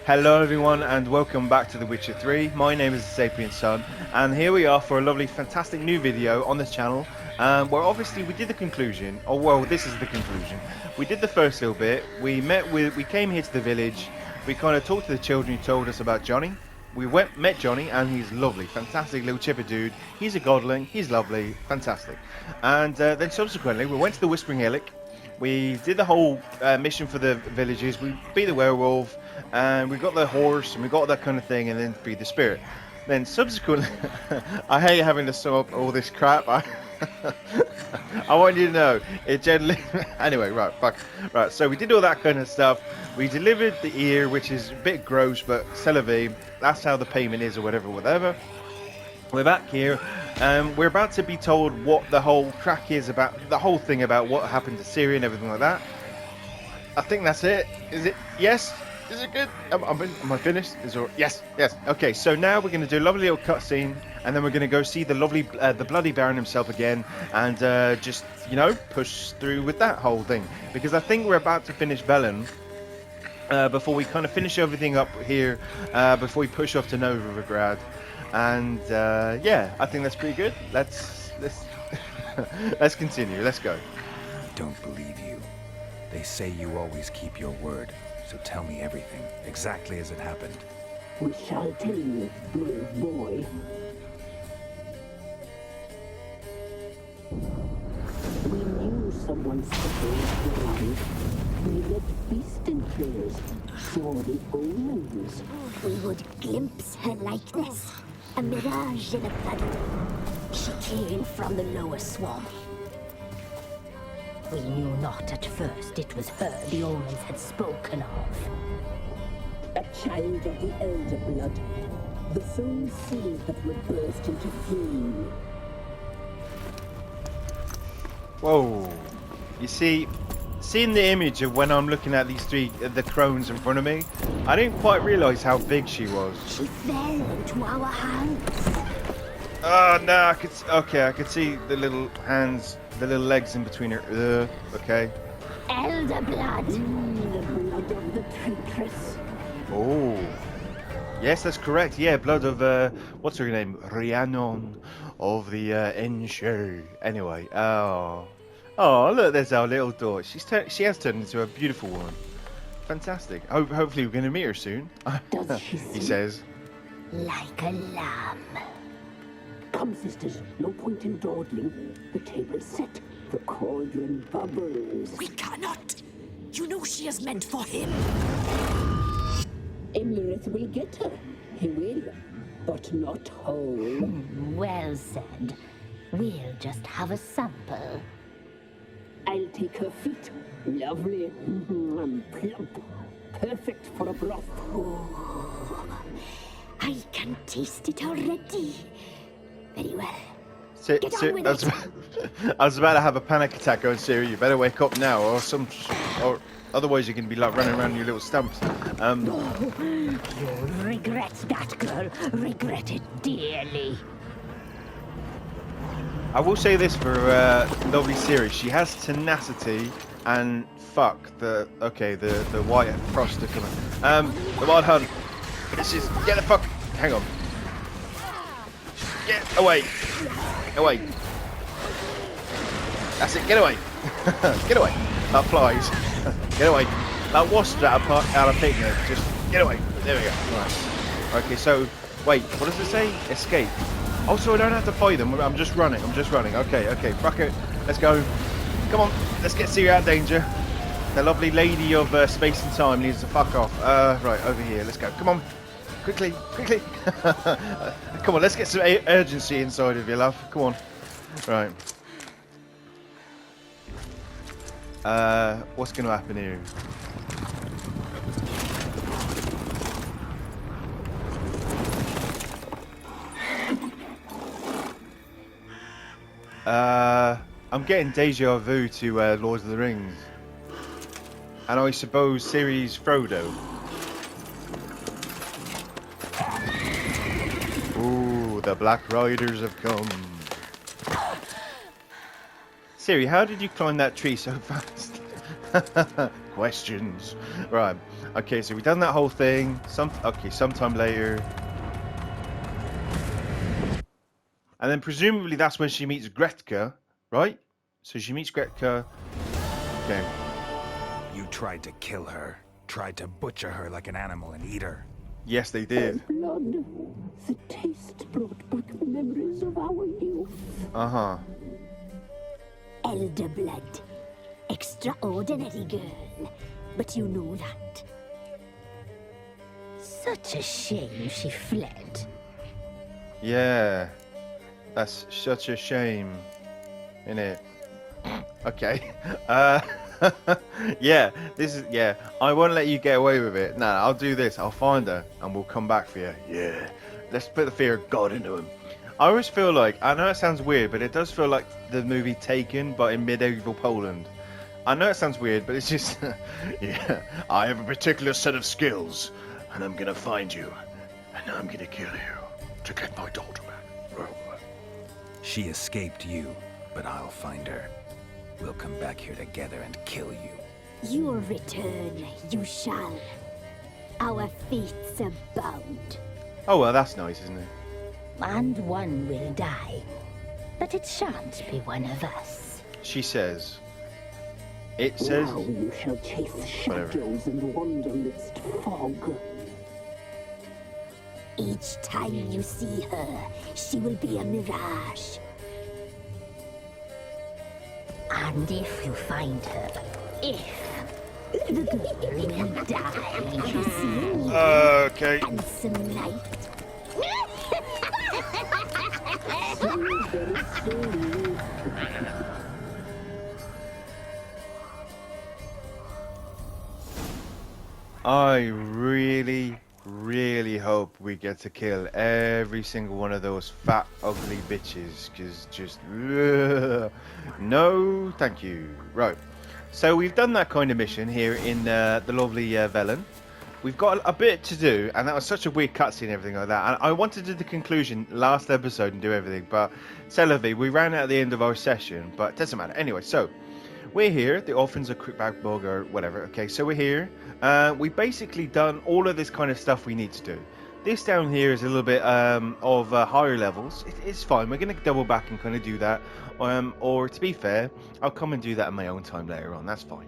Hello everyone and welcome back to The Witcher 3. My name is the Sapient Sun and here we are for a lovely fantastic new video on this channel where obviously we did the conclusion, or well this is the conclusion. We did the first little bit, we came here to the village, we kind of talked to the children who told us about Johnny. We met Johnny and he's lovely, fantastic little chipper dude, he's a godling, he's lovely, fantastic. And then subsequently we went to the Whispering Hillock. We did the whole mission for the villages. We beat the werewolf, and we got the horse, and we got that kind of thing, and then beat the spirit. Then subsequently, I hate having to sum up all this crap. I want you to know it generally. Anyway, right, fuck, right. So we did all that kind of stuff. We delivered the ear, which is a bit gross, but c'est la vie. That's how the payment is, or whatever. We're back here. We're about to be told what the whole crack is about, the whole thing about what happened to Ciri and everything like that. I think that's it. Is it? Yes? Is it good? Am I finished? Yes. Okay, so now we're going to do a lovely little cutscene, and then we're going to go see the lovely, the Bloody Baron himself again, and just, you know, push through with that whole thing. Because I think we're about to finish Velen before we kind of finish everything up here, before we push off to Novigrad. And yeah, I think that's pretty good. Let's let's continue. Let's go. I don't believe you. They say you always keep your word. So tell me everything, exactly as it happened. We shall tell you, brave boy. We knew someone separated the line. We let beast enclosed, saw the omens. We would glimpse her likeness. A mirage in a puddle. She came from the lower swamp. We knew not at first it was her the omens had spoken of. A child of the elder blood. The soul seed that would burst into flame. Whoa. You see, seeing the image of when I'm looking at these three, the crones in front of me, I didn't quite realise how big she was. She fell into our hands. Oh no, I could see the little hands, the little legs in between her. Okay. Elder blood. The blood of the traitress. Oh. Yes, that's correct. Yeah, blood of, what's her name? Rhiannon of the, Ensure. Anyway, oh, look, there's our little daughter. She has turned into a beautiful woman. Fantastic. Hopefully we're going to meet her soon. Does she He says. Like a lamb. Come, sisters, no point in dawdling. The table's set. The cauldron bubbles. We cannot! You know she is meant for him! Imlerith will get her. He will, but not whole. Well said. We'll just have a sample. I'll take her feet. Lovely. And plump. Perfect for a broth. I can taste it already. Very well. I was about to have a panic attack going, Ciri, you better wake up now, or otherwise you're going to be like running around your little stumps. You'll regret that, girl. Regret it dearly. I will say this for lovely Ciri, she has tenacity and fuck the white frost coming. The wild hunt. This is get the fuck. Hang on. Get away. Away. That's it. Get away. Get away. That flies. Get away. That wasp out of picnic. Just get away. There we go. Right. Okay. So wait. What does it say? Escape. Oh, so I don't have to fight them. I'm just running. Okay. Fuck it. Let's go. Come on. Let's get Ciri out of danger. The lovely lady of space and time needs to fuck off. Right, over here. Let's go. Come on. Quickly. Come on, let's get some urgency inside of you, love. Come on. Right. What's going to happen here? I'm getting deja vu to Lord of the Rings. And I suppose Ciri's Frodo. Ooh, the Black Riders have come. Ciri, how did you climb that tree so fast? Questions. Right. Okay, so we've done that whole thing. Sometime later. And then presumably that's when she meets Gretka, right? So she meets Gretka. Okay. You tried to kill her. Tried to butcher her like an animal and eat her. Yes, they did. Blood. The taste brought back memories of our youth. Uh-huh. Elder blood. Extraordinary girl. But you know that. Such a shame she fled. Yeah. That's such a shame. Innit? Okay. Yeah, I won't let you get away with it. No, I'll do this. I'll find her and we'll come back for you. Yeah. Let's put the fear of God into him. I always feel like, I know it sounds weird, but it does feel like the movie Taken, but in medieval Poland. I know it sounds weird, but it's just, yeah, I have a particular set of skills, and I'm gonna find you, and I'm gonna kill you to get my daughter back. She escaped you, but I'll find her. We'll come back here together and kill you. Your return, you shall. Our fates are bound. Oh, well, that's nice, isn't it? And one will die. But it shan't be one of us. She says. It says. Now you shall chase shadows and wander midst fog. Each time you see her, she will be a mirage. And if you find her, the girl will die. You see? Okay. And some light. I really hope we get to kill every single one of those fat, ugly bitches, because just, no, thank you. Right, so we've done that kind of mission here in the lovely Velen. We've got a bit to do, and that was such a weird cutscene and everything like that. And I wanted to do the conclusion last episode and do everything, but c'est la vie, we ran out at the end of our session, but it doesn't matter. Anyway, so we're here. The orphans are Quickback Bug or whatever. Okay, so we're here. We've basically done all of this kind of stuff we need to do. This down here is a little bit of higher levels. It's fine. We're going to double back and kind of do that. Or to be fair, I'll come and do that in my own time later on. That's fine.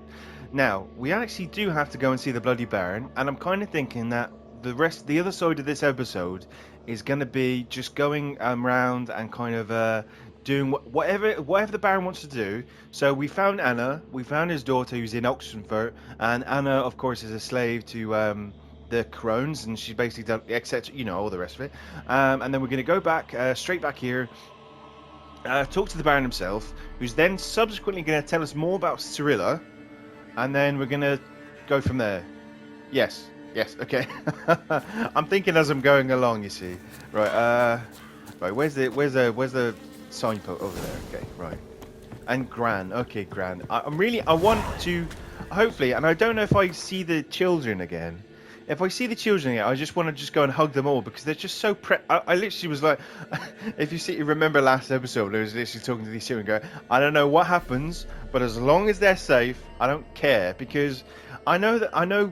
Now, we actually do have to go and see the Bloody Baron. And I'm kind of thinking that the other side of this episode is going to be just going around and kind of doing whatever the Baron wants to do. So we found Anna, we found his daughter who's in Oxenfurt, and Anna, of course, is a slave to the crones, and she's basically done etc. You know, all the rest of it. And then we're going to go back straight back here, talk to the Baron himself, who's then subsequently going to tell us more about Cirilla, and then we're going to go from there. Yes, okay. I'm thinking as I'm going along. You see, right? Right. Where's the signpost over there? Okay, right. And Gran. Okay, Gran. I want to, hopefully, and I don't know if I see the children again. If I see the children again, I just want to just go and hug them all because they're just so I literally was like, if you remember last episode, I was literally talking to these children going, I don't know what happens, but as long as they're safe, I don't care, because I know,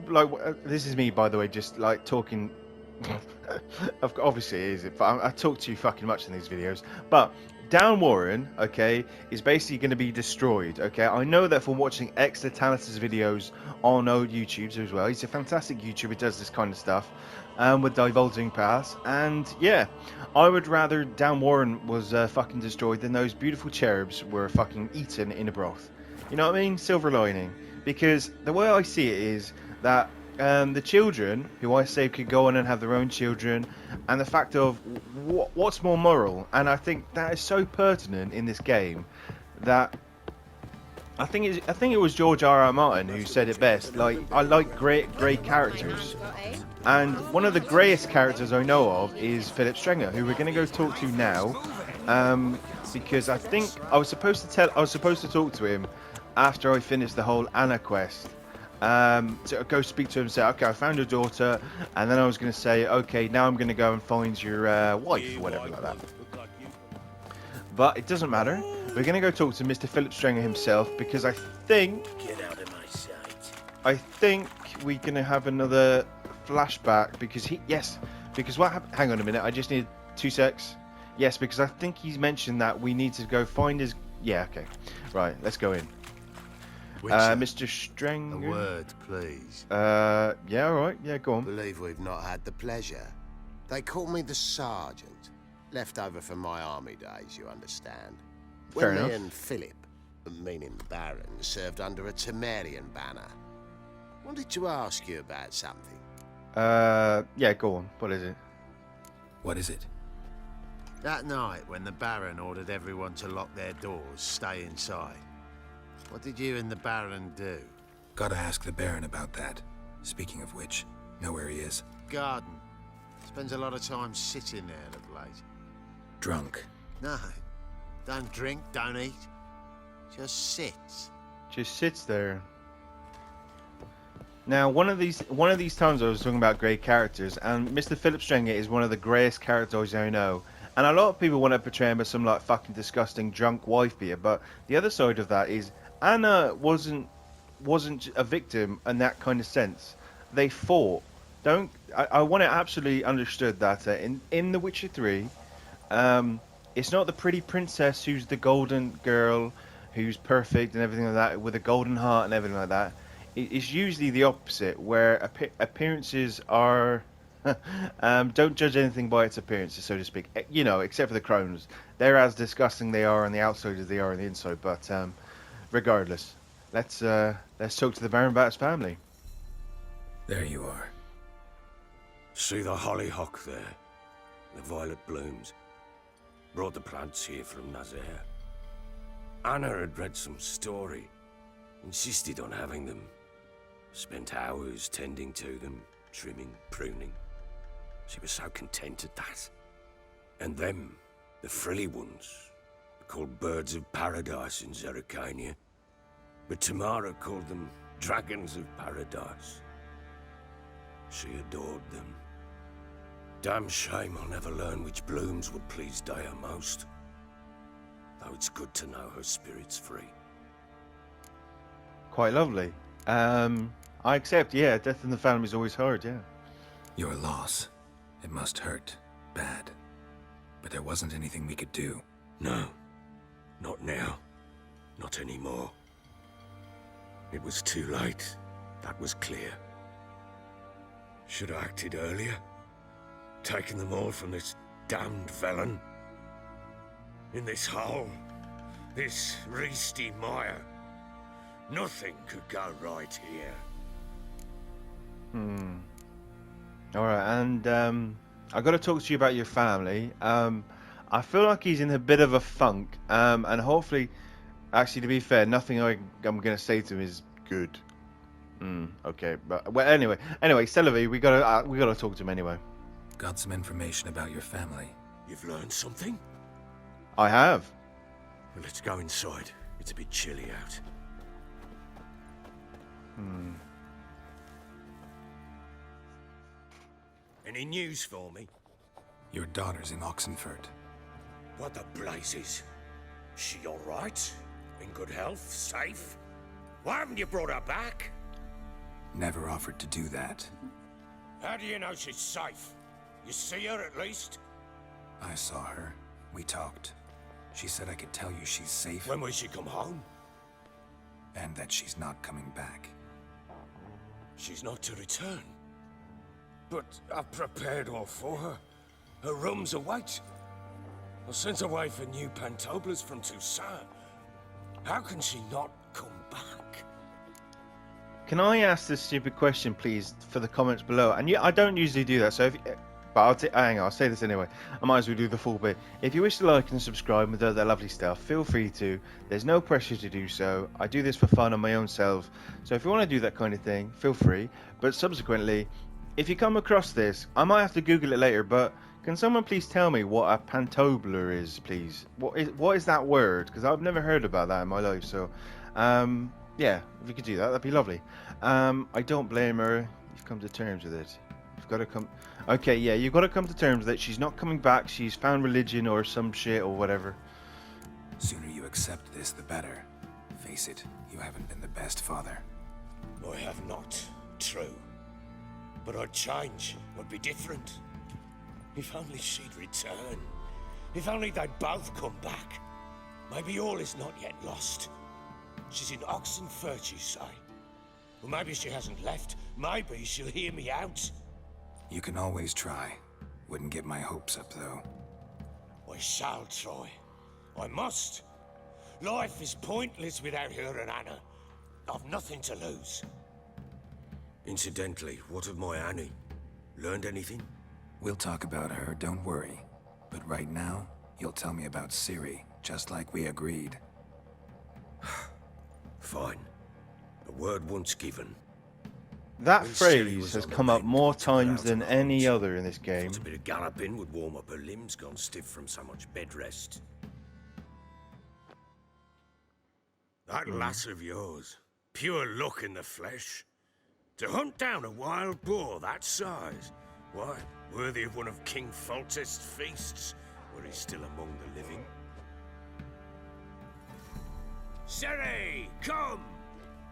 like, this is me, by the way, just like talking. Obviously it is, but I talk too fucking much in these videos. But Down Warren, okay, is basically going to be destroyed. Okay, I know that from watching Extra-Talis' videos on old YouTubes as well. He's a fantastic YouTuber, does this kind of stuff with divulging paths. And yeah, I would rather Down Warren was fucking destroyed than those beautiful cherubs were fucking eaten in a broth. You know what I mean? Silver lining. Because the way I see it is that the children who I say could go on and have their own children, and the fact of what's more moral, and I think that is so pertinent in this game that I think it was George R.R. Martin who said it best. Like, I like grey characters, and one of the greyest characters I know of is Philip Strenger, who we're going to go talk to now, because I think I was supposed to talk to him after I finished the whole Anna quest. To go speak to him and say, okay, I found your daughter, and then I was going to say, okay, now I'm going to go and find your wife, or whatever like that. But it doesn't matter. We're going to go talk to Mr. Philip Strenger himself, because I think... Get out of my sight. I think we're gonna have another flashback because because what happened? Hang on a minute, I just need 2 secs. Yes, because I think he's mentioned that we need to go find his. Yeah, okay, right. Let's go in. Mr. Strenger. A word, please. Yeah, all right. Yeah, go on. Believe we've not had the pleasure. They call me the Sergeant. Left over from my army days, you understand. Fair When enough. me and Philip, meaning the Baron, served under a Temerian banner. Wanted to ask you about something. Yeah, go on. What is it? What is it? That night when the Baron ordered everyone to lock their doors, stay inside. What did you and the Baron do? Gotta ask the Baron about that. Speaking of which, know where he is? Garden. Spends a lot of time sitting there of late. Drunk. No. Don't drink, don't eat. Just sits. Just sits there. Now, one of these times I was talking about great characters, and Mr. Philip Strenger is one of the greatest characters I know. And a lot of people want to portray him as some like fucking disgusting drunk wife beater, but the other side of that is Anna wasn't a victim in that kind of sense. They fought. I want it absolutely understood that in The Witcher 3, it's not the pretty princess who's the golden girl, who's perfect and everything like that, with a golden heart and everything like that. It's usually the opposite, where appearances are. Don't judge anything by its appearances, so to speak. You know, except for the crones. They're as disgusting they are on the outside as they are on the inside. But regardless, let's talk to the Baron about his family. There you are. See the hollyhock there? The violet blooms. Brought the plants here from Nazaire. Anna had read some story. Insisted on having them. Spent hours tending to them, trimming, pruning. She was so content at that. And them, the frilly ones, called birds of paradise in Zerrikania. But Tamara called them dragons of paradise. She adored them. Damn shame I'll never learn which blooms would please Daya most. Though it's good to know her spirit's free. Quite lovely. I accept. Yeah, death in the family is always hard. Yeah. Your loss. It must hurt. Bad. But there wasn't anything we could do. No. Not now. Not anymore. It was too late. That was clear. Should have acted earlier. Taken them all from this damned felon. In this hole. This reesty mire. Nothing could go right here. Alright, and I got to talk to you about your family. I feel like he's in a bit of a funk, and hopefully, actually, to be fair, nothing I'm going to say to him is good. Okay, but well, anyway, Celebi, we gotta talk to him anyway. Got some information about your family. You've learned something? I have. Well, let's go inside. It's a bit chilly out. Any news for me? Your daughter's in Oxenfurt. What the blazes? She all right? In good health? Safe? Why haven't you brought her back? Never offered to do that. How do you know she's safe? You see her at least? I saw her. We talked. She said I could tell you she's safe. When will she come home? And that she's not coming back. She's not to return. But I've prepared all for her. Her rooms await. I sent away for new pantoblas from Toussaint. How can she not come back? Can I ask this stupid question, please, for the comments below? And I don't usually do that, so but hang on, I'll say this anyway. I might as well do the full bit. If you wish to like and subscribe and do that lovely stuff, feel free to. There's no pressure to do so. I do this for fun on my own self. So if you want to do that kind of thing, feel free. But subsequently, if you come across this, I might have to Google it later, but can someone please tell me what a pantobler is, please? What is that word? Because I've never heard about that in my life. So, yeah, if you could do that, that'd be lovely. I don't blame her. You've come to terms with it. You've got to come... Okay, yeah, you've got to come to terms with it. She's not coming back. She's found religion or some shit or whatever. Sooner you accept this, the better. Face it, you haven't been the best father. I have not, true. But I'd change, I'd be different. If only she'd return. If only they'd both come back. Maybe all is not yet lost. She's in Oxenfurt, you say? Well, maybe she hasn't left. Maybe she'll hear me out. You can always try. Wouldn't get my hopes up, though. I shall try. I must. Life is pointless without her and Anna. I've nothing to lose. Incidentally, what of my Annie? Learned anything? We'll talk about her, don't worry. But right now, you'll tell me about Ciri, just like we agreed. Fine. A word once given. That When Ciri phrase was has on the come up mend, more we took her times out than on any hunt. other in this game. Thought a bit of galloping would warm up her limbs, gone stiff from so much bed rest. That lass of yours, pure luck in the flesh. To hunt down a wild boar that size, why, worthy of one of King Foltest's feasts, were he still among the living. Ciri, come!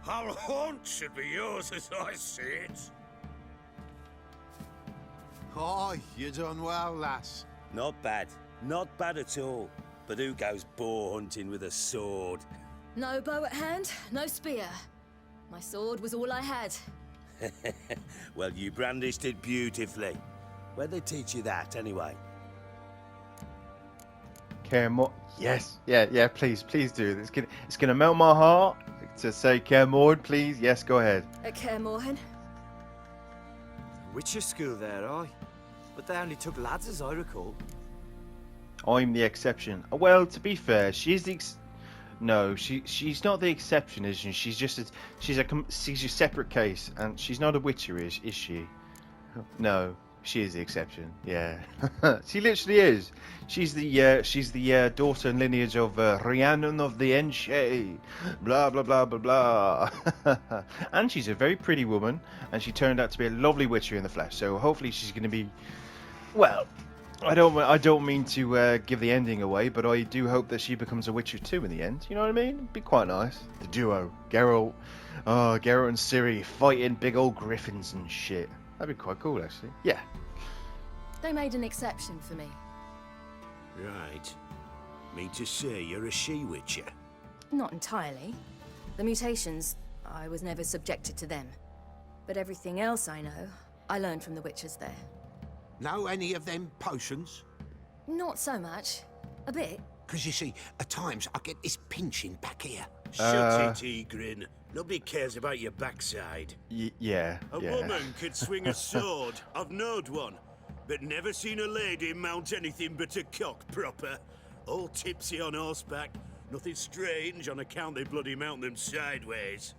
Our haunt should be yours as I see it. Oh, you done well, lass. Not bad. Not bad at all. But who goes boar hunting with a sword? No bow at hand, no spear. My sword was all I had. Well, you brandished it beautifully. Where'd they teach you that, anyway? Care more? Yes, yeah. Please do. It's gonna melt my heart to say Care Mord, please. Yes, go ahead. At Kaer Morhen. Witcher school there, aye. But they only took lads, as I recall. I'm the exception. Well, to be fair, she's the no, she's not the exception, is she? She's a separate case, and she's not a Witcher, is she? No, she is the exception. Yeah, she literally is. She's the daughter and lineage of Rhiannon of the Enche. Blah blah blah blah blah. And she's a very pretty woman, and she turned out to be a lovely Witcher in the flesh. So hopefully she's going to be, well. I don't mean to give the ending away, but I do hope that she becomes a Witcher 2 in the end. You know what I mean? It'd be quite nice. The duo, Geralt and Ciri fighting big old griffins and shit. That'd be quite cool, actually. Yeah. They made an exception for me. Right. Mean to say you're a she-witcher? Not entirely. The mutations, I was never subjected to them. But everything else I know, I learned from the Witchers there. Know any of them potions? Not so much. A bit. Because you see, at times I get this pinching back here. Shut it, Egrin. Nobody cares about your backside. Yeah. A woman could swing a sword. I've knowed one. But never seen a lady mount anything but a cock proper. All tipsy on horseback. Nothing strange on account they bloody mount them sideways.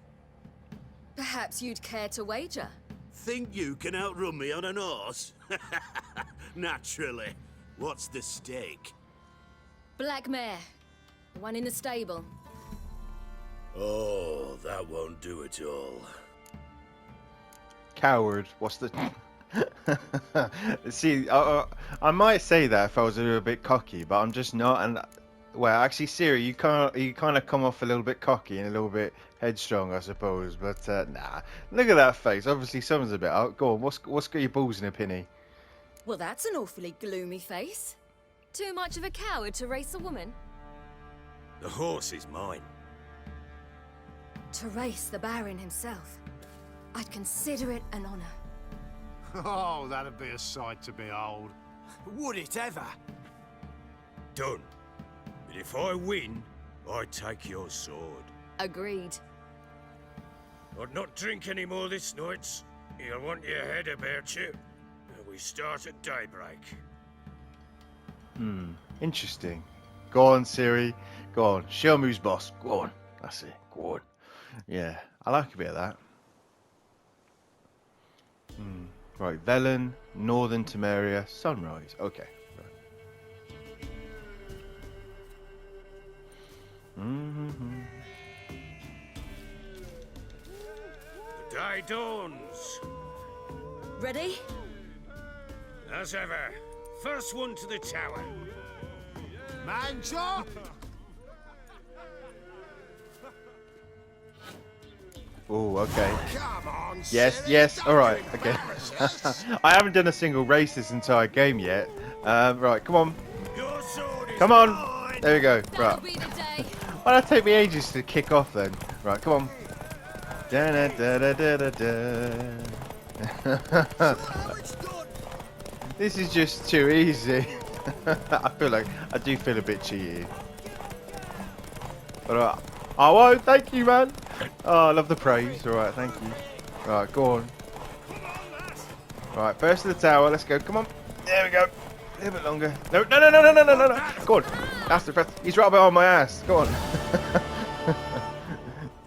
Perhaps you'd care to wager? Think you can outrun me on an horse? Naturally. What's the stake? Black mare. The one in the stable. Oh, that won't do it all. Coward. What's the... See, I might say that if I was a little bit cocky, but I'm just not. And well, actually, Ciri, you kind of come off a little bit cocky and a little bit headstrong, I suppose. But nah, look at that face. Obviously, someone's a bit out. Go on, what's got your balls in a pinny? Well, that's an awfully gloomy face. Too much of a coward to race a woman. The horse is mine. To race the Baron himself, I'd consider it an honor. Oh, that'd be a sight to behold. Would it ever? Done. But if I win, I take your sword. Agreed. I'd not drink any more this night. You'll want your head about you. We start at daybreak. Interesting. Go on, Ciri. Go on. Show 'em who's boss. Go on. That's it. Go on. Yeah, I like a bit of that. Right, Velen, Northern Temeria, Sunrise. Okay. Right. The day dawns. Ready? As ever, first one to the tower. Man chop! Oh, okay. Come on, Yes, Ciri, yes. don't All right. you Okay. embarrass us. I haven't done a single race this entire game yet. Right, come on. Your sword is Come on. mine. There we go. Right. That'll be the day. Why did it take me ages to kick off then? Right, come on. Da da da da da da. This is just too easy. I do feel a bit cheaty. But oh, thank you, man. Oh, I love the praise. All right, thank you. Right, go on. Right, first to the tower. Let's go. Come on. There we go. A little bit longer. No, no, no, no, no, no, no, no. Go on. That's the first. He's right behind my ass. Go on.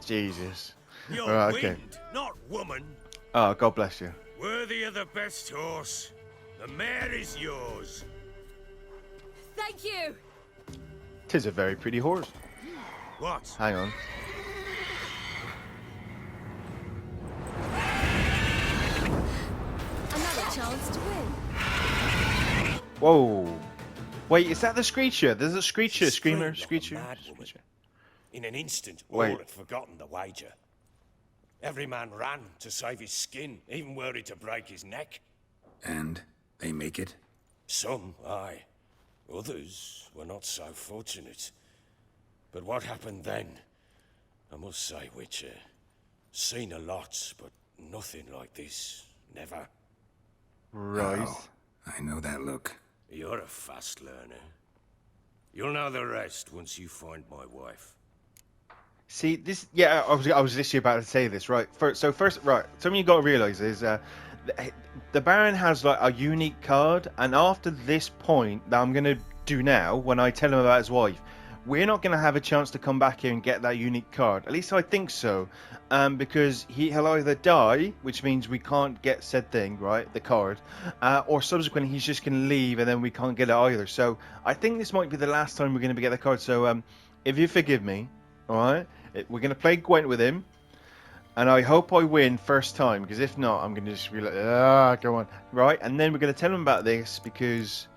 Jesus. You're Right, okay. wind, not woman. Oh, God bless you. Worthy of the best horse. The mare is yours. Thank you. Tis a very pretty horse. What? Hang on. Another chance to win. Whoa. Wait, is that the Screecher? There's a Screecher, She Screamer, screamed like a Screecher. mad woman. In an instant, Wait. all had forgotten the wager. Every man ran to save his skin, even worried to break his neck. And they make it? Some, aye. Others were not so fortunate. But what happened then? I must say, Witcher, seen a lot, but nothing like this. Never. Right. Oh, I know that look. You're a fast learner. You'll know the rest once you find my wife. See, this, yeah, I was literally about to say this, right? First, right, something you got to realize is the Baron has like a unique card, and after this point that I'm going to do now, when I tell him about his wife, we're not going to have a chance to come back here and get that unique card. At least I think so, because he'll either die, which means we can't get said thing, right, the card, or subsequently he's just going to leave and then we can't get it either. So I think this might be the last time we're going to get the card. So if you forgive me, all right, we're going to play Gwent with him, and I hope I win first time, because if not, I'm going to just be like, go on, right, and then we're going to tell him about this because,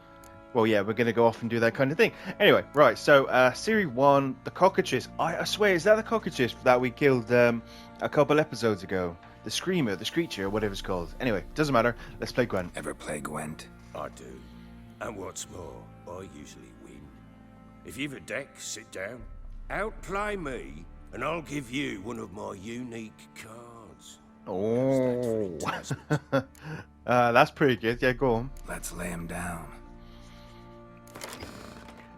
well, yeah, we're going to go off and do that kind of thing. Anyway, right, so Ciri won the cockatrice. I swear, is that the cockatrice that we killed a couple episodes ago? The Screamer, the Screecher, whatever it's called. Anyway, doesn't matter. Let's play Gwent. Ever play Gwent? I do. And what's more, I usually win. If you've a deck, sit down. Outplay me, and I'll give you one of my unique cards. Oh, that's pretty good. Yeah, go on. Let's lay him down.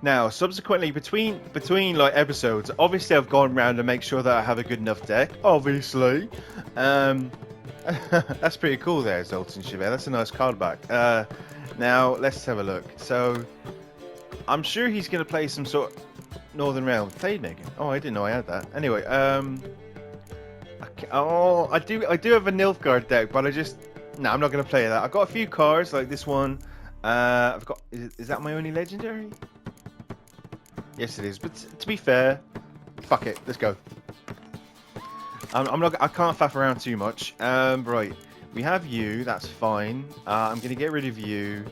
Now, subsequently, between like episodes, obviously I've gone around to make sure that I have a good enough deck. Obviously, that's pretty cool there, Zoltan Chevelle. That's a nice card back. Now let's have a look. So, I'm sure he's going to play some sort of Northern Realm Playmaker. Oh, I didn't know I had that. Anyway, oh, I do have a Nilfgaard deck, but no, I'm not going to play that. I've got a few cards like this one. I've got. Is that my only legendary? Yes, it is. But to be fair, fuck it. Let's go. I'm not. I can't faff around too much. Right. We have you. That's fine. I'm gonna get rid of you,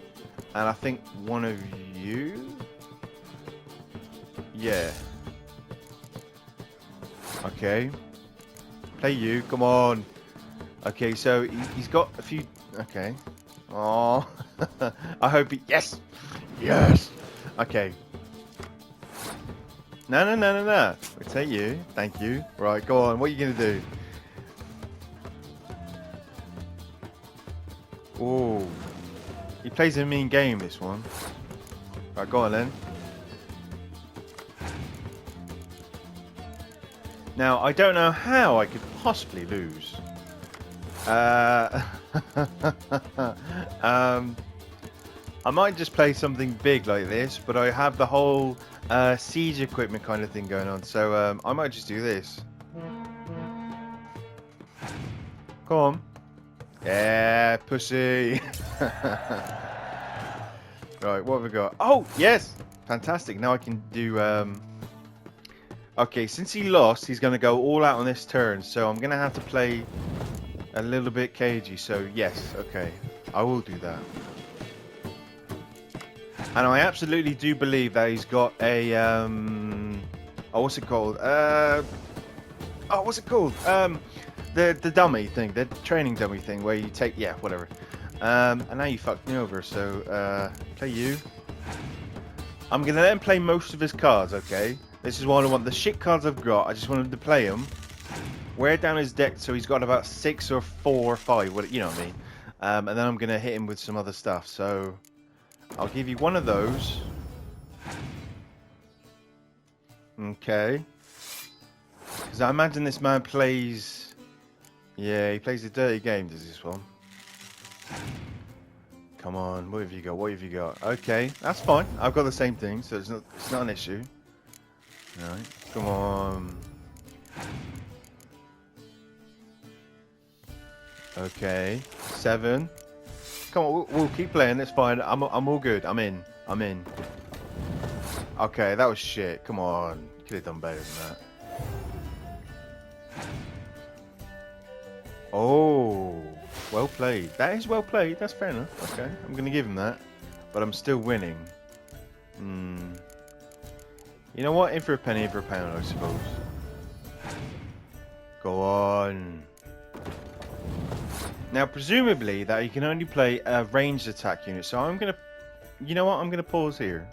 and I think one of you. Yeah. Okay. Play you. Come on. Okay. So he's got a few. Okay. Oh. I hope he. Yes. Yes. Okay. No. We'll take you. Thank you. Right, go on. What are you going to do? Oh. He plays a mean game, this one. Right, go on then. Now, I don't know how I could possibly lose. I might just play something big like this, but I have the whole siege equipment kind of thing going on, so I might just do this. Come on. Yeah, pussy. Right, what have we got? Oh, yes! Fantastic. Now I can do... Okay, since he lost, he's going to go all out on this turn, so I'm going to have to play a little bit cagey, so yes, okay. I will do that. And I absolutely do believe that he's got a, oh, what's it called? Oh, what's it called? the dummy thing, the training dummy thing, where you take, yeah, whatever. And now you fucked me over, so, play you. I'm gonna let him play most of his cards, okay? This is what I want. The shit cards I've got, I just want him to play them. Wear down his deck so he's got about 6 or 4 or 5, what, you know what I mean. And then I'm gonna hit him with some other stuff, so... I'll give you one of those. Okay. Because I imagine this man plays... Yeah, he plays a dirty game, does this one? Come on, what have you got? What have you got? Okay, that's fine. I've got the same thing, so it's not an issue. Alright, come on. Okay, 7. Come on, we'll keep playing. It's fine. I'm all good. I'm in. Okay, that was shit. Come on, you could have done better than that. Oh, well played. That is well played. That's fair enough. Okay, I'm gonna give him that, but I'm still winning. You know what? In for a penny, in for a pound, I suppose. Go on. Now, presumably, that you can only play a ranged attack unit. So I'm gonna, you know what? I'm gonna pause here.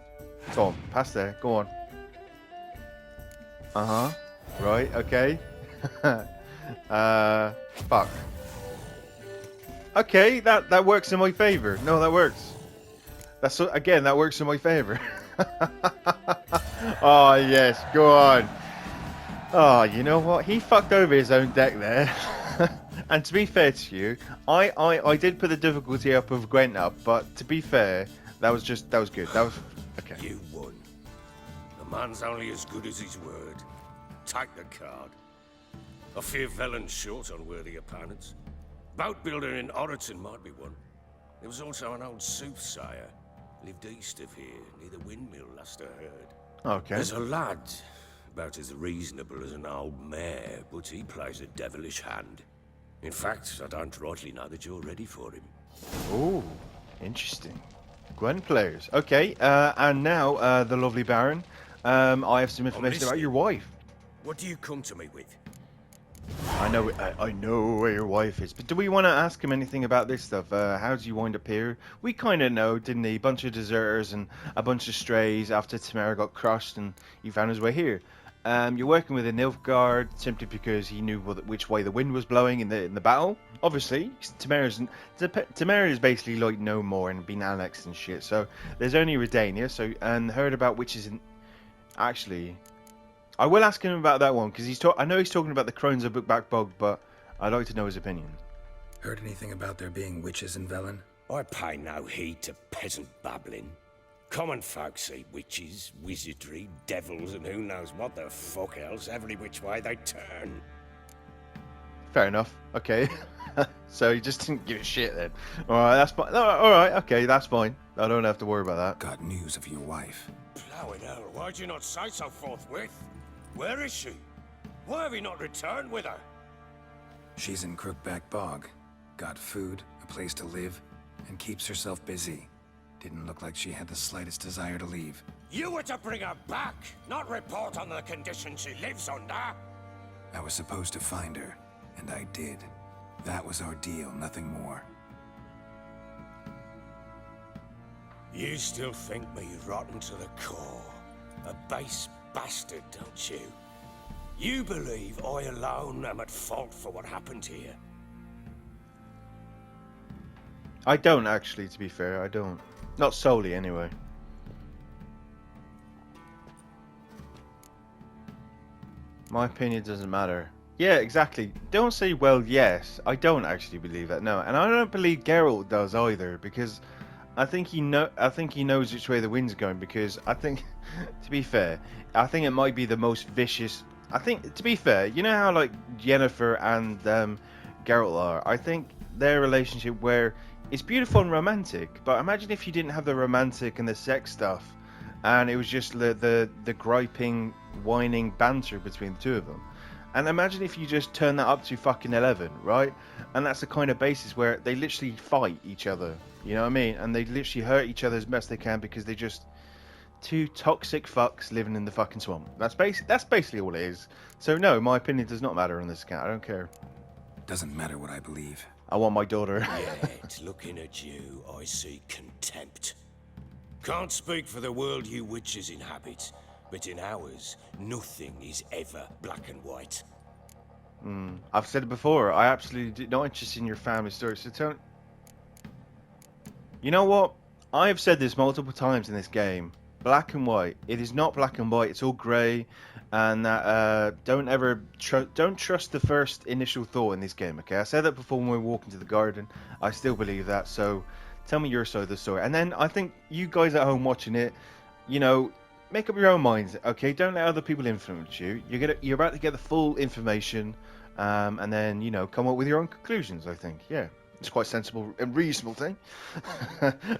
Go on, pass there. Go on. Right. Okay. Fuck. Okay, that works in my favor. No, that works. That's again, that works in my favor. Oh yes, go on. Oh, you know what? He fucked over his own deck there. And to be fair to you, I did put the difficulty up of Gwent up, but to be fair, that was good. That was okay. You won. A man's only as good as his word. Take the card. I fear Velen's short on worthy opponents. Boat builder in Oroton might be one. There was also an old soothsayer. Lived east of here, near the windmill, last I heard. Okay. There's a lad, about as reasonable as an old mare, but he plays a devilish hand. In fact, I don't rightly know that you're ready for him. Oh, interesting. Gwen players. Okay, and now, the lovely Baron. I have some information about your wife. What do you come to me with? I know where your wife is, but do we want to ask him anything about this stuff? How did you wind up here? We kind of know, didn't he? A bunch of deserters and a bunch of strays after Tamara got crushed, and he found his way here. You're working with a Nilfgaard simply because he knew which way the wind was blowing in the battle. Obviously, Tamara is basically like no more and been annexed and shit. So there's only Redania. And heard about witches in. Actually, I will ask him about that one because I know he's talking about the crones of Bookback Bog, but I'd like to know his opinion. Heard anything about there being witches in Velen? I pay no heed to peasant babbling. Common folk see witches, wizardry, devils, and who knows what the fuck else every which way they turn. Fair enough. Okay. So he just didn't give a shit then. Alright, that's fine. Alright, okay, that's fine. I don't have to worry about that. Got news of your wife. Blowing hell, why'd you not say so forthwith? Where is she? Why have you not returned with her? She's in Crookback Bog. Got food, a place to live, and keeps herself busy. Didn't look like she had the slightest desire to leave. You were to bring her back, not report on the conditions she lives under. I was supposed to find her, and I did. That was our deal, nothing more. You still think me rotten to the core. A base bastard, don't you? You believe I alone am at fault for what happened here? I don't actually, to be fair, I don't. Not solely, anyway. My opinion doesn't matter. Yeah, exactly. Don't say, well, yes. I don't actually believe that, no. And I don't believe Geralt does either, because I think he knows which way the wind's going, because I think, to be fair, I think it might be the most vicious... I think, to be fair, you know how, like, Yennefer and Geralt are? I think their relationship where... It's beautiful and romantic, but imagine if you didn't have the romantic and the sex stuff, and it was just the griping, whining banter between the two of them. And imagine if you just turn that up to fucking 11, right? And that's the kind of basis where they literally fight each other, you know what I mean? And they literally hurt each other as best they can because they're just two toxic fucks living in the fucking swamp. That's basically all it is. So no, my opinion does not matter on this account. I don't care. Doesn't matter what I believe. I want my daughter. Yet, looking at you, I see contempt. Can't speak for the world you witches inhabit, but in ours, nothing is ever black and white. I've said it before. I absolutely not interested in your family story. So tell. You know what? I have said this multiple times in this game. Black and white. It is not black and white. It's all grey, and that don't trust the first initial thought in this game. Okay, I said that before when we were walking to the garden. I still believe that. So, tell me your side of the story, and then I think you guys at home watching it, you know, make up your own minds. Okay, don't let other people influence you. You're about to get the full information, and then come up with your own conclusions. I think, yeah. It's quite sensible and reasonable thing.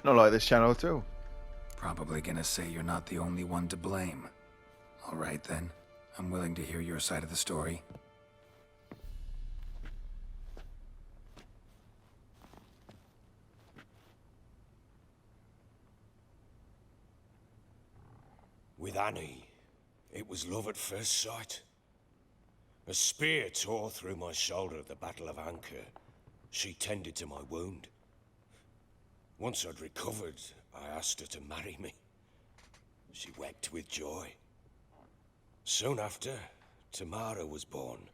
Not like this channel at all. Probably gonna say you're not the only one to blame. All right then. I'm willing to hear your side of the story. With Annie, it was love at first sight. A spear tore through my shoulder at the Battle of Anchor. She tended to my wound. Once I'd recovered, I asked her to marry me. She wept with joy. Soon after, Tamara was born.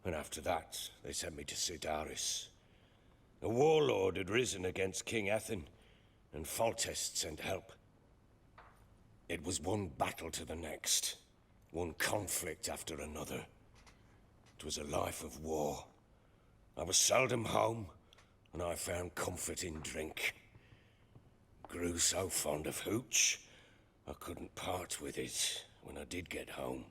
And after that, they sent me to Cidaris. A warlord had risen against King Ethan, and Foltest sent help. It was one battle to the next, one conflict after another. It was a life of war. I was seldom home, and I found comfort in drink. Grew so fond of hooch, I couldn't part with it when I did get home.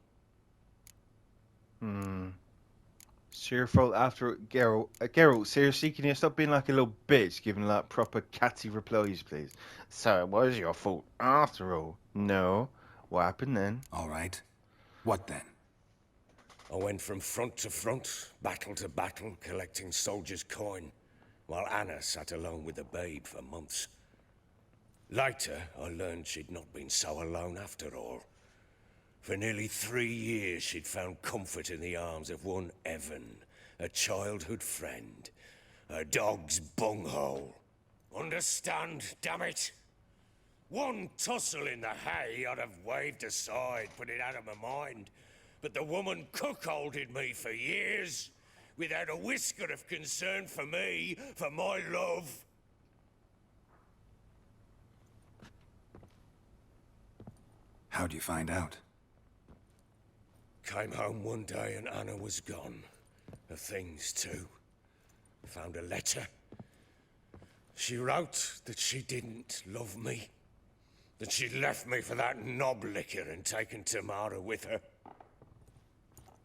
It's your fault after Geralt. Geralt, seriously, can you stop being like a little bitch, giving like proper catty replies, please? So it was your fault after all. No. What happened then? All right. What then? I went from front to front, battle to battle, collecting soldiers' coin, while Anna sat alone with the babe for months. Later, I learned she'd not been so alone after all. For nearly 3 years, she'd found comfort in the arms of one Evan, a childhood friend, a dog's bunghole. Understand, damn it? One tussle in the hay I'd have waved aside, put it out of my mind. But the woman cuckolded me for years, without a whisker of concern for me, for my love. How'd you find out? Came home one day and Anna was gone. Her things too. Found a letter. She wrote that she didn't love me. That she'd left me for that knob licker and taken Tamara with her.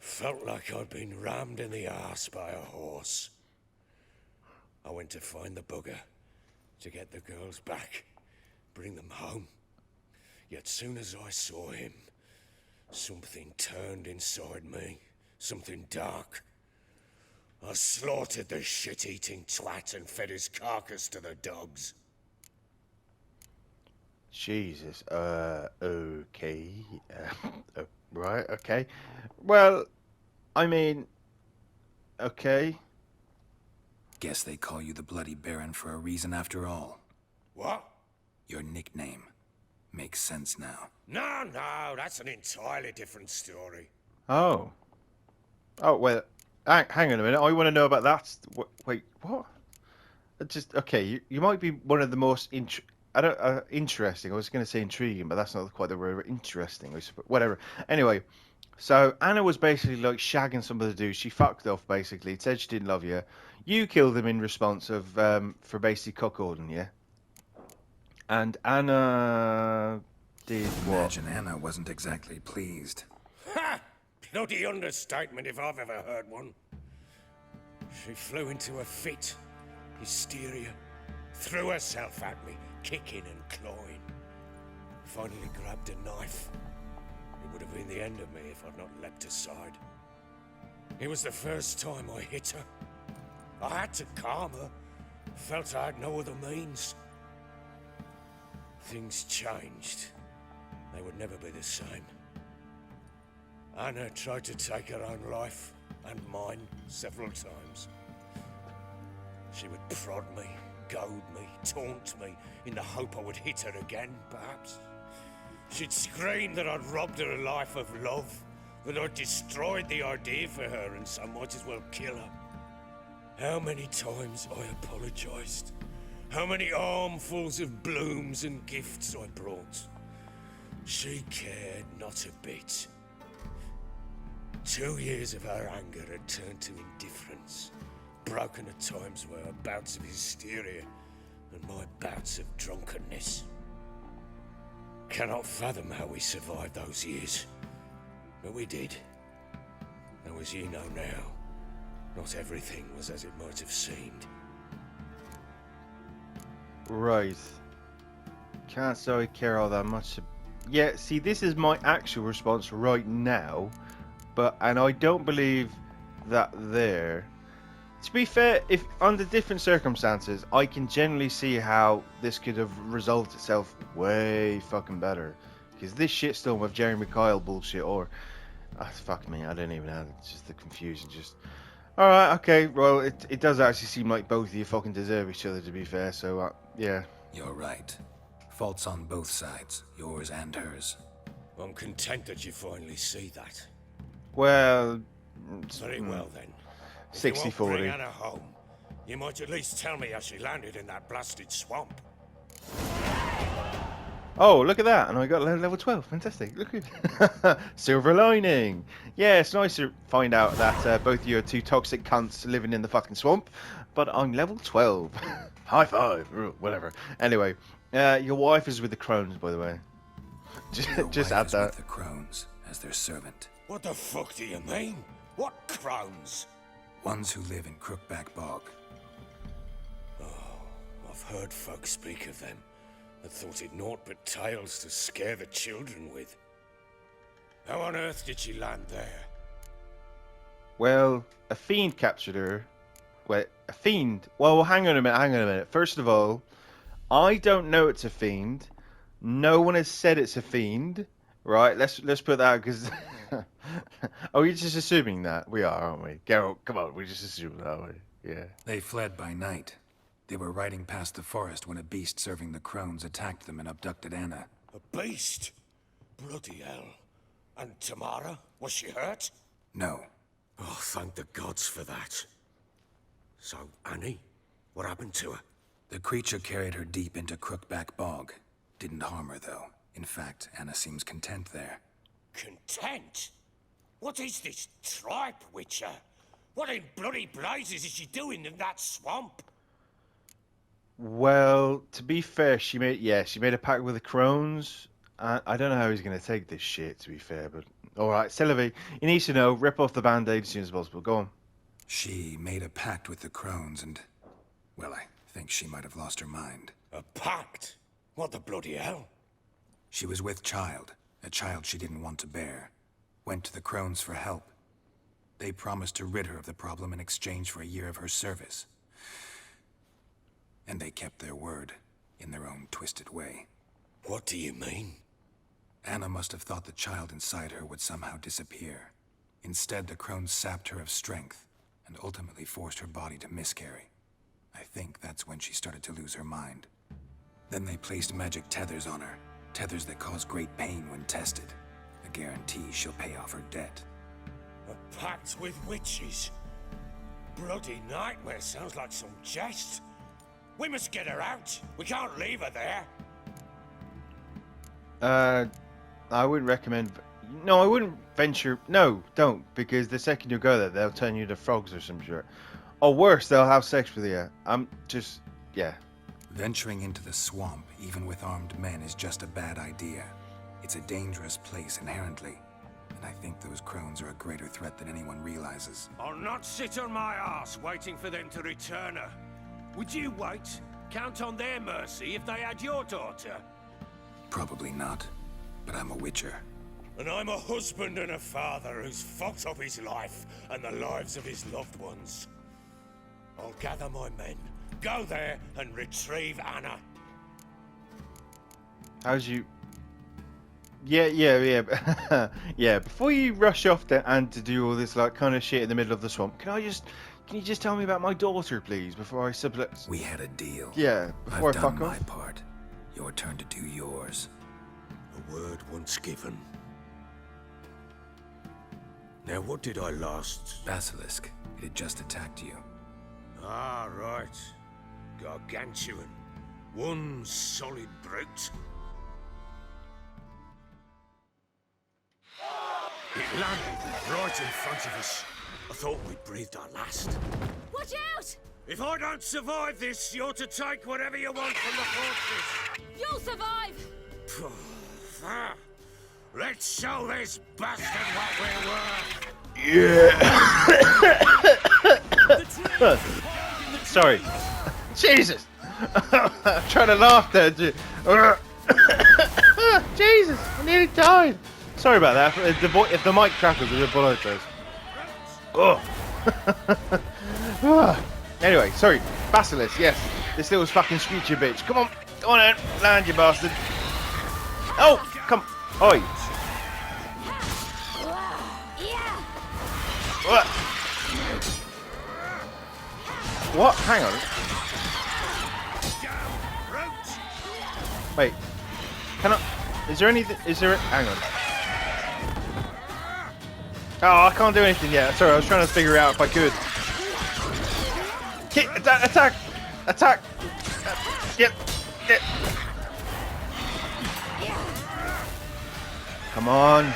Felt like I'd been rammed in the arse by a horse. I went to find the bugger, to get the girls back, bring them home. Yet soon as I saw him, something turned inside me, something dark. I slaughtered the shit-eating twat and fed his carcass to the dogs. Jesus. Okay. Right. Okay. Well, I mean, okay. Guess they call you the Bloody Baron for a reason after all. What? Your nickname. Makes sense now. No, that's an entirely different story. Oh. Oh, well, hang on a minute. I want to know about that. Wait, what? Just, okay, you might be one of the most interesting. I was going to say intriguing, but that's not quite the word. Interesting, I suppose. Whatever. Anyway, so Anna was basically like shagging some of the dudes. She fucked off, basically. It said she didn't love you. You killed them in response of for basically cuckolding you. And Anna did what? Imagine Anna wasn't exactly pleased. Ha! Bloody understatement if I've ever heard one. She flew into a fit. Hysteria. Threw herself at me, kicking and clawing. Finally grabbed a knife. It would have been the end of me if I'd not leapt aside. It was the first time I hit her. I had to calm her. Felt I had no other means. Things changed. They would never be the same. Anna tried to take her own life. and mine several times. She would prod me, goad me, taunt me, in the hope I would hit her again, perhaps. She'd scream that I'd robbed her a life of love, that I'd destroyed the idea for her and so might as well kill her. How many times I apologised. How many armfuls of blooms and gifts I brought. She cared not a bit. 2 years of her anger had turned to indifference, broken at times by her bouts of hysteria and my bouts of drunkenness. Cannot fathom how we survived those years, but we did. Though as you know now, not everything was as it might have seemed. Right. Can't say I care all that much. Yeah, see, this is my actual response right now, and I don't believe that there. To be fair, if under different circumstances, I can generally see how this could have resolved itself way fucking better. Because this shitstorm of Jeremy Kyle bullshit, or fuck me, I don't even know. It's just the confusion. Just all right, okay. Well, it does actually seem like both of you fucking deserve each other. To be fair, so yeah. You're right. Faults on both sides, yours and hers. I'm content that you finally see that. Well, very well then. 60-40. Bring Anna home. You might at least tell me how she landed in that blasted swamp. Oh, look at that. And I got level 12. Fantastic. Look at silver lining. Yeah, it's nice to find out that both of you are two toxic cunts living in the fucking swamp. But I'm level 12. High five. Whatever. Anyway, your wife is with the crones, by the way. Just add that. With the crones as their servant. What the fuck do you mean? What crones? Ones who live in Crookback Bog. Oh, I've heard folk speak of them, and thought it naught but tales to scare the children with. How on earth did she land there? Well, a fiend captured her. Wait, a fiend? Well, hang on a minute. First of all, I don't know it's a fiend. No one has said it's a fiend. Right, let's put that, because... Oh, you're just assuming that? We are, aren't we? Geralt, come on, we just assume that, aren't we? Yeah. They fled by night. They were riding past the forest when a beast serving the crones attacked them and abducted Anna. A beast? Bloody hell. And Tamara? Was she hurt? No. Oh, thank the gods for that. So, Annie? What happened to her? The creature carried her deep into Crookback Bog. Didn't harm her, though. In fact, Anna seems content there. Content? What is this tripe, Witcher? What in bloody blazes is she doing in that swamp? Well, to be fair, she made a pact with the crones. I don't know how he's going to take this shit, to be fair, but alright, Sylvie, you need to know, rip off the band-aid as soon as possible. Go on. She made a pact with the crones and, well, I think she might have lost her mind. A pact? What the bloody hell? She was with child, a child she didn't want to bear. Went to the crones for help. They promised to rid her of the problem in exchange for a year of her service. And they kept their word, in their own twisted way. What do you mean? Anna must have thought the child inside her would somehow disappear. Instead, the crones sapped her of strength, and ultimately forced her body to miscarry. I think that's when she started to lose her mind. Then they placed magic tethers on her, tethers that cause great pain when tested. A guarantee she'll pay off her debt. A pact with witches? Bloody nightmare, sounds like some jest. We must get her out. We can't leave her there. I wouldn't recommend... No, I wouldn't venture... No, don't, because the second you go there, they'll turn you to frogs or some shit. Or worse, they'll have sex with you. Yeah. Venturing into the swamp, even with armed men, is just a bad idea. It's a dangerous place inherently. And I think those crones are a greater threat than anyone realizes. I'll not sit on my ass waiting for them to return her. Would you wait? Count on their mercy if they had your daughter? Probably not. But I'm a witcher. And I'm a husband and a father who's fucked up his life and the lives of his loved ones. I'll gather my men, go there and retrieve Anna. How's you... Yeah. Yeah. Before you rush off to and to do all this like kind of shit in the middle of the swamp, can you just tell me about my daughter, please, before I sublet? We had a deal. Yeah, before I've I done fuck my off. part. Your turn to do yours. A word once given. Now, what did I last... Basilisk. It had just attacked you. Ah, right. Gargantuan. One solid brute. It landed right in front of us. I thought we'd breathed our last. Watch out! If I don't survive this, you're to take whatever you want from the fortress. You'll survive! Let's show this bastard what we're worth. Yeah. Sorry. Jesus. I'm trying to laugh there. Jesus, I nearly died. Sorry about that. If the mic crackles, I apologise. Oh. Anyway, sorry. Basilisk, yes. This little fucking screechy bitch. Come on. Come on in. Land, you bastard. Oh, come. Oi. What? What? Hang on. Wait. Can I... Is there anything... Is there... Hang on. Oh, I can't do anything yet. Sorry, I was trying to figure out if I could. Kick! Attack! Attack! Yep. Yep. Come on.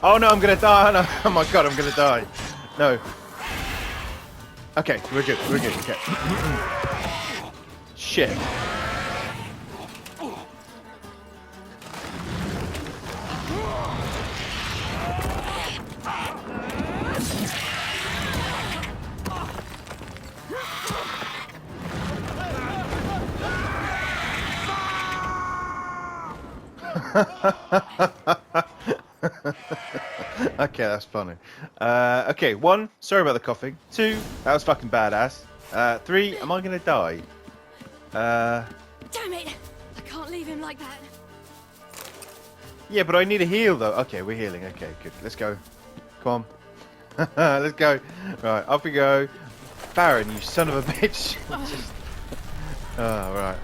Oh no, I'm gonna die. Oh, no. Oh my god, I'm gonna die. No. Okay, we're good. We're good. Okay. Shit. Okay, that's funny. Okay, 1, sorry about the coughing. 2, that was fucking badass. 3, am I gonna die? Damn it! I can't leave him like that. Yeah, but I need a heal though. Okay, we're healing. Okay, good. Let's go. Come on. Let's go. Right, off we go. Baron, you son of a bitch. Oh, right.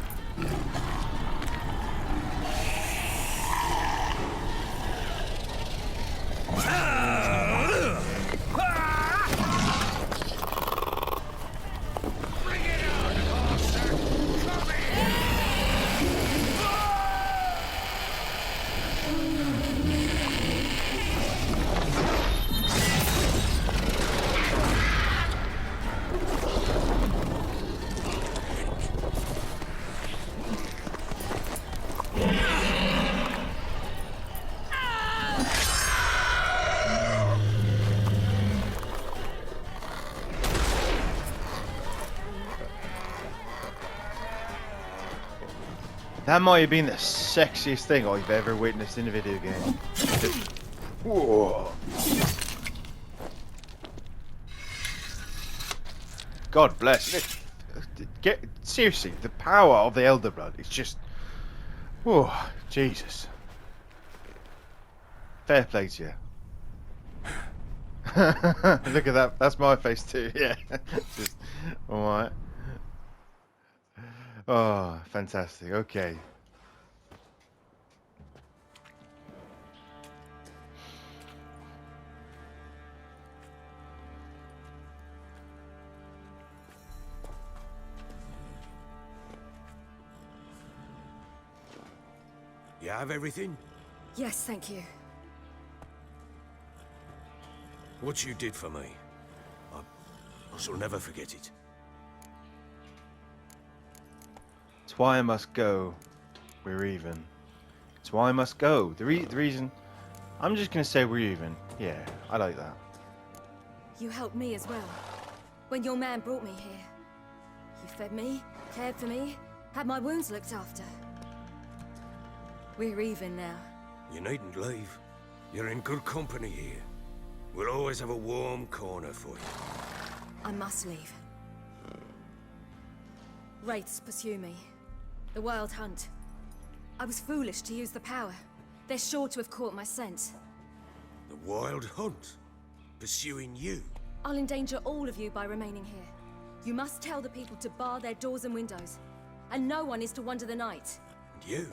That might have been the sexiest thing I've ever witnessed in a video game. Whoa. God bless. Seriously, the power of the Elder Blood is just... Whoa, Jesus. Fair play to you. Look at that. That's my face too. Yeah. Just, alright. Oh, fantastic. Okay. You have everything? Yes, thank you. What you did for me, I shall never forget it. It's why I must go. We're even. It's why I must go. The reason... I'm just going to say we're even. Yeah, I like that. You helped me as well. When your man brought me here. You fed me, cared for me, had my wounds looked after. We're even now. You needn't leave. You're in good company here. We'll always have a warm corner for you. I must leave. Wraiths pursue me. The Wild Hunt. I was foolish to use the power. They're sure to have caught my scent. The Wild Hunt? Pursuing you? I'll endanger all of you by remaining here. You must tell the people to bar their doors and windows. And no one is to wander the night. And you?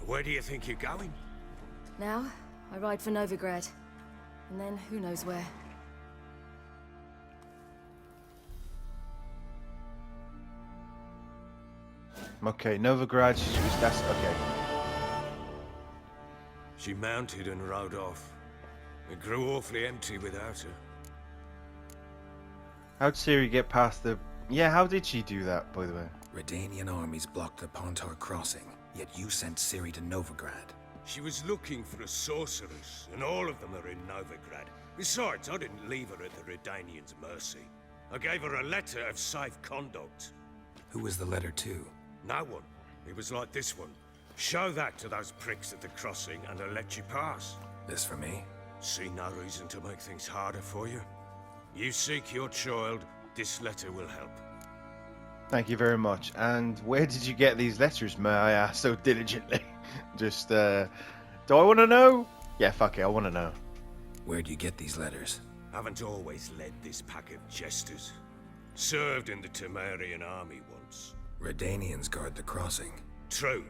Where do you think you're going? Now, I ride for Novigrad. And then, who knows where. Okay, Novigrad, that's okay. She mounted and rode off. It grew awfully empty without her. How'd Ciri get past the... Yeah, how did she do that, by the way? Redanian armies blocked the Pontar crossing, yet you sent Ciri to Novigrad. She was looking for a sorceress, and all of them are in Novigrad. Besides, I didn't leave her at the Redanians' mercy. I gave her a letter of safe conduct. Who was the letter to? No one. It was like this one. Show that to those pricks at the crossing, and I'll let you pass. This for me? See no reason to make things harder for you. You seek your child, this letter will help. Thank you very much. And where did you get these letters, may I ask so diligently? Just, do I want to know? Yeah, fuck it, I want to know. Where'd you get these letters? Haven't always led this pack of jesters. Served in the Temerian army once. Redanians guard the crossing. True,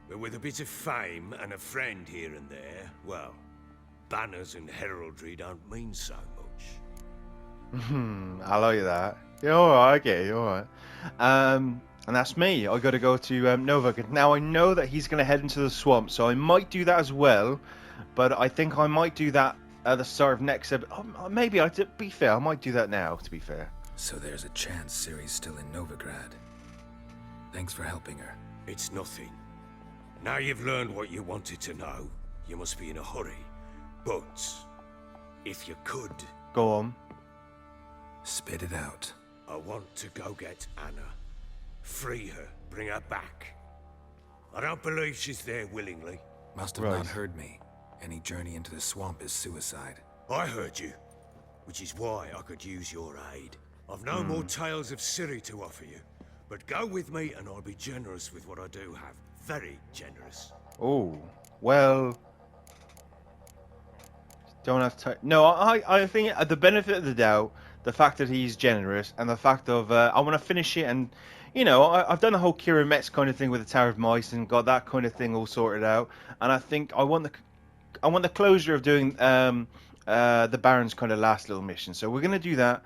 but with a bit of fame and a friend here and there, well, banners and heraldry don't mean so much. I like that. Yeah, alright, I get it, alright. And that's me. I gotta go to Novigrad. Now, I know that he's gonna head into the swamp, so I might do that as well, but I think I might do that at the start of next episode. Maybe, to be fair, I might do that now, to be fair. So there's a chance Ciri's still in Novigrad. Thanks for helping her. It's nothing. Now you've learned what you wanted to know, you must be in a hurry. But, if you could... Go on. Spit it out. I want to go get Anna. Free her, bring her back. I don't believe she's there willingly. Must have not heard me. Any journey into the swamp is suicide. I heard you, which is why I could use your aid. I've no more tales of Ciri to offer you, but go with me and I'll be generous with what I do have. Very generous. Oh, well... Don't have time. No, I think the benefit of the doubt, the fact that he's generous, and the fact of I want to finish it, and you know, I've done the whole Kira Metz kind of thing with the Tower of Mice and got that kind of thing all sorted out, and I think I want the closure of doing the Baron's kind of last little mission. So we're gonna do that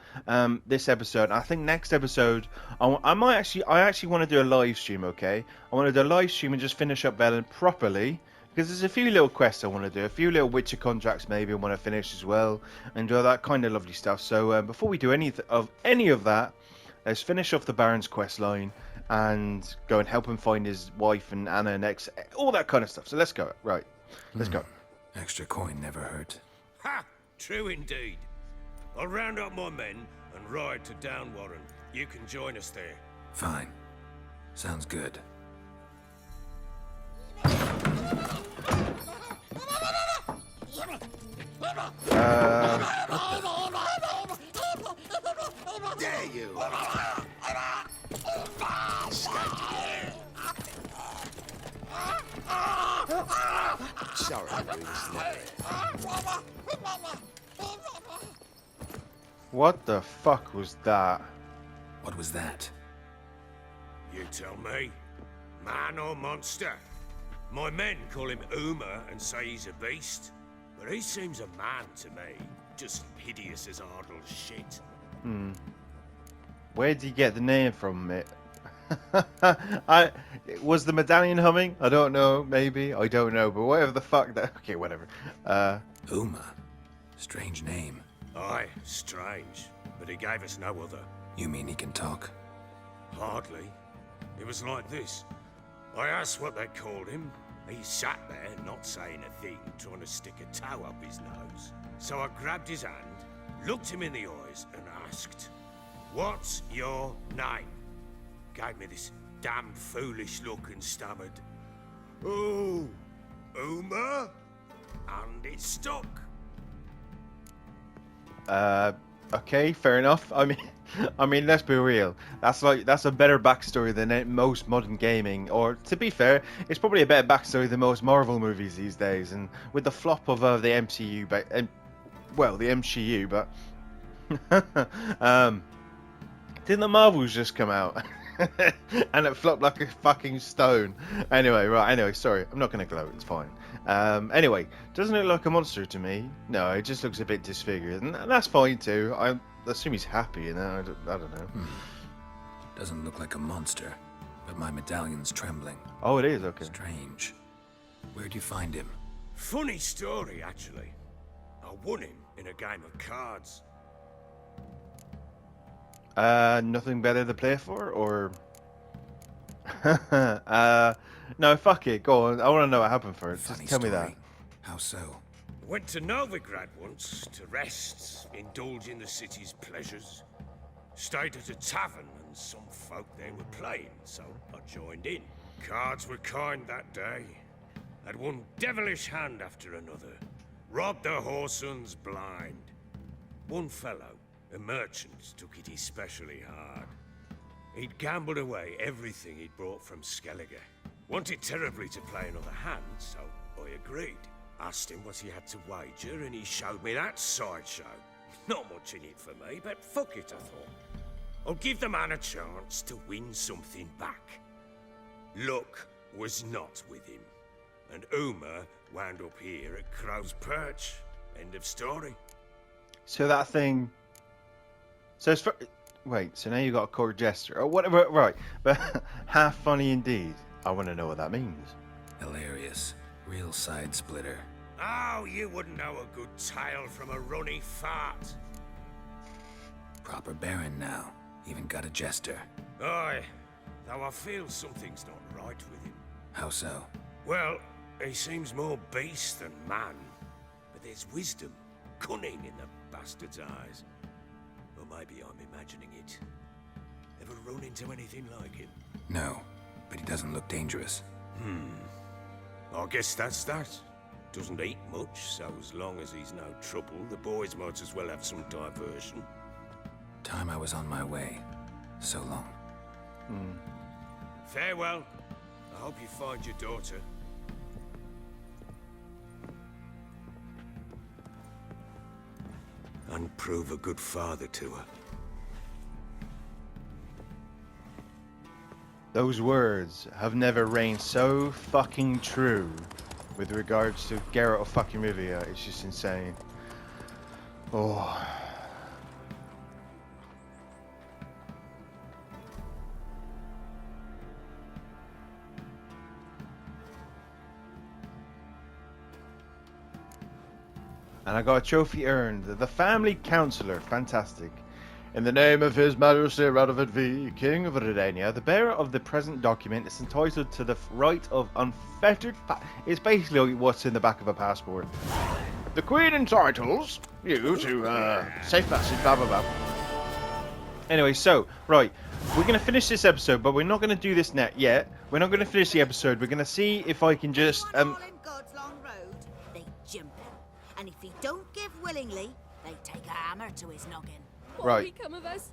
this episode. I think next episode I actually want to do a live stream. Okay, I want to do a live stream and just finish up Belen properly. Because there's a few little quests I want to do, a few little Witcher contracts maybe I want to finish as well, and do all that kind of lovely stuff. So before we do any of that, let's finish off the Baron's quest line and go and help him find his wife and Anna next, all that kind of stuff. So let's go. Right, let's go. Extra coin never hurt. Ha! True indeed. I'll round up my men and ride to Downwarren. You can join us there. Fine. Sounds good. There you are. Sorry, What the fuck was that? What was that? You tell me. Man or monster? My men call him Uma and say he's a beast, but he seems a man to me. Just hideous as Ardle shit. Where did you get the name from, mate? Was the medallion humming? I don't know. Maybe I don't know. But whatever the fuck that. Okay, whatever. Uma. Strange name. Aye, strange. But he gave us no other. You mean he can talk? Hardly. It was like this. I asked what they called him. He sat there, not saying a thing, trying to stick a toe up his nose. So I grabbed his hand, looked him in the eyes, and asked, "What's your name?" Gave me this damned foolish look and stammered, "Oh, Uma?" And it stuck. Okay, fair enough. I mean, let's be real. That's a better backstory than most modern gaming. Or to be fair, it's probably a better backstory than most Marvel movies these days. And with the flop of the MCU, well, the MCU, but didn't the Marvels just come out? And it flopped like a fucking stone. Anyway, right. Anyway, sorry. I'm not going to gloat. It's fine. Anyway, doesn't it look like a monster to me? No, it just looks a bit disfigured. And that's fine too. I assume he's happy, you know? I don't know. Doesn't look like a monster, but my medallion's trembling. Oh, it is? Okay. Strange. Where'd you find him? Funny story, actually. I won him in a game of cards. Nothing better to play for, or no, fuck it. Go on. I want to know what happened first. Just tell me that. How so? Went to Novigrad once to rest, indulge in the city's pleasures. Stayed at a tavern, and some folk there were playing, so I joined in. Cards were kind that day. Had one devilish hand after another. Robbed the whoresun's blind. One fellow, a merchant, took it especially hard. He'd gambled away everything he'd brought from Skellige. Wanted terribly to play another hand, so I agreed. Asked him what he had to wager, and he showed me that sideshow. Not much in it for me, but fuck it, I thought. I'll give the man a chance to win something back. Luck was not with him, and Uma wound up here at Crow's Perch. End of story. So that thing. So it's wait. So now you got a court jester or whatever, right? But half funny indeed. I want to know what that means. Hilarious. Real side splitter. Oh, you wouldn't know a good tale from a runny fart. Proper baron now. Even got a jester. Aye, though I feel something's not right with him. How so? Well, he seems more beast than man. But there's wisdom, cunning in the bastard's eyes. Or maybe I'm imagining it. Ever run into anything like him? No, but he doesn't look dangerous. I guess that's that. Doesn't eat much, so as long as he's no trouble, the boys might as well have some diversion. Time I was on my way. So long. Farewell. I hope you find your daughter. And prove a good father to her. Those words have never reigned so fucking true with regards to Geralt of fucking Rivia. It's just insane. Oh. And I got a trophy earned. The family counselor. Fantastic. In the name of His Majesty Radovid V, King of Redania, the bearer of the present document is entitled to the right of unfettered... It's basically what's in the back of a passport. The Queen entitles you to safe passage, blah, blah, blah. Anyway, so, right. We're going to finish this episode, but we're not going to do this net yet. We're not going to finish the episode. We're going to see if I can just... God's long road, they jump him. And if he don't give willingly, they take a hammer to his noggin. What right. Become of us?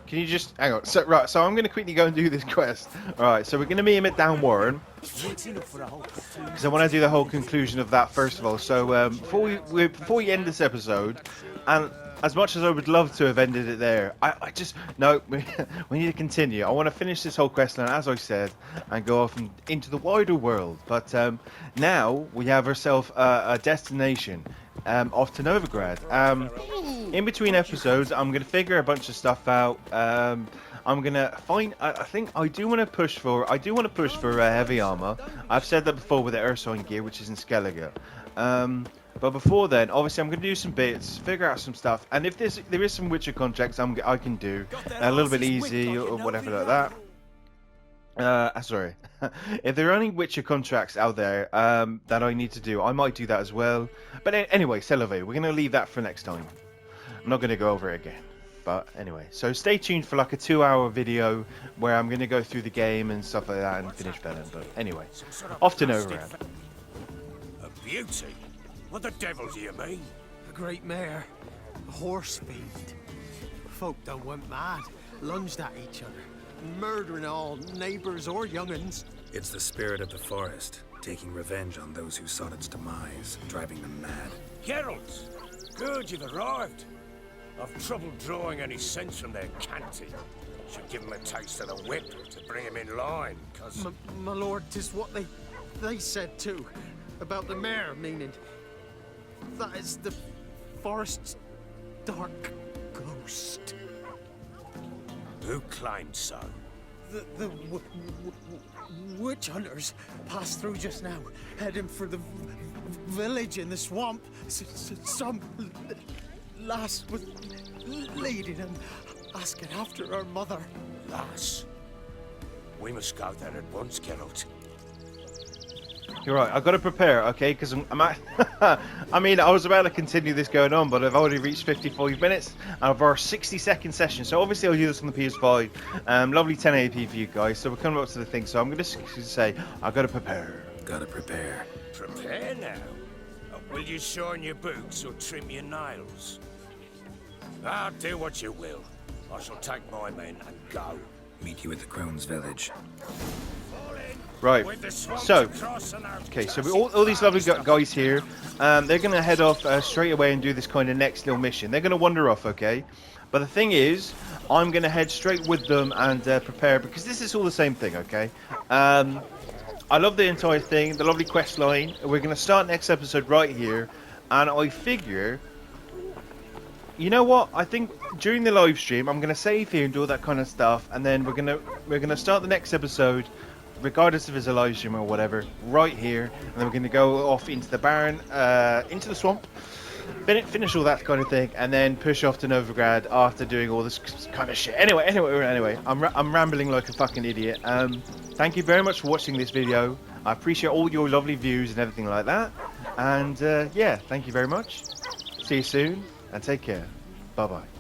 Can you just hang on? So I'm going to quickly go and do this quest. All right, so we're going to meet him at Down Warren because I want to do the whole conclusion of that first of all. So before we end this episode, and as much as I would love to have ended it there, I just no. We need to continue. I want to finish this whole quest line, as I said, and go off into the wider world. But now we have ourselves a destination. Off to Novigrad. In between episodes, I'm going to figure a bunch of stuff out. I'm going to find... I think I do want to push for heavy armor. I've said that before with the Ursine gear, which is in Skellige. But before then, obviously, I'm going to do some bits, figure out some stuff. And if there is some Witcher contracts I can do a little bit easy or whatever like that. Sorry. If there are any Witcher contracts out there that I need to do, I might do that as well. But anyway, Celevi, we're going to leave that for next time. I'm not going to go over it again. But anyway, so stay tuned for like a 2-hour video where I'm going to go through the game and stuff like that and finish Belen. But anyway, off to Novigrad. A beauty? What the devil do you mean? A great mare. horse feed. Folk done went mad, lunged at each other, murdering all neighbors or young'uns. It's the spirit of the forest, taking revenge on those who sought its demise, driving them mad. Geralt! Good, you've arrived. I've trouble drawing any sense from their canting. Should give them a taste of the whip to bring them in line, cause... My lord, 'tis what they said too, about the mare, meaning that is the forest's dark ghost. Who claimed so? The witch hunters passed through just now, heading for the village in the swamp. Some lass was leading them, asking after her mother. Lass? We must go there at once, Geralt. You're right. I've got to prepare, okay? Because I'm at, I mean, I was about to continue this going on, but I've already reached 55 minutes of our 60-second session. So obviously I'll do this on the PS5. Lovely 1080p for you guys. So we're coming up to the thing. So I'm going to say I've got to prepare. Gotta prepare. Prepare now? Will you shine your boots or trim your nails? Ah, do what you will. I shall take my men and go. Meet you at the Crones village. Right, so, okay, so all these lovely guys here, they're going to head off straight away and do this kind of next little mission. They're going to wander off, okay? But the thing is, I'm going to head straight with them and prepare, because this is all the same thing, okay? I love the entire thing, the lovely quest line. We're going to start next episode right here, and I figure... You know what? I think during the live stream, I'm going to save here and do all that kind of stuff, and then we're going to start the next episode, regardless if it's a live stream or whatever, right here, and then we're going to go off into the barn, into the swamp, finish all that kind of thing, and then push off to Novigrad after doing all this kind of shit. Anyway, I'm rambling like a fucking idiot. Thank you very much for watching this video. I appreciate all your lovely views and everything like that. And yeah, thank you very much. See you soon, and take care. Bye bye.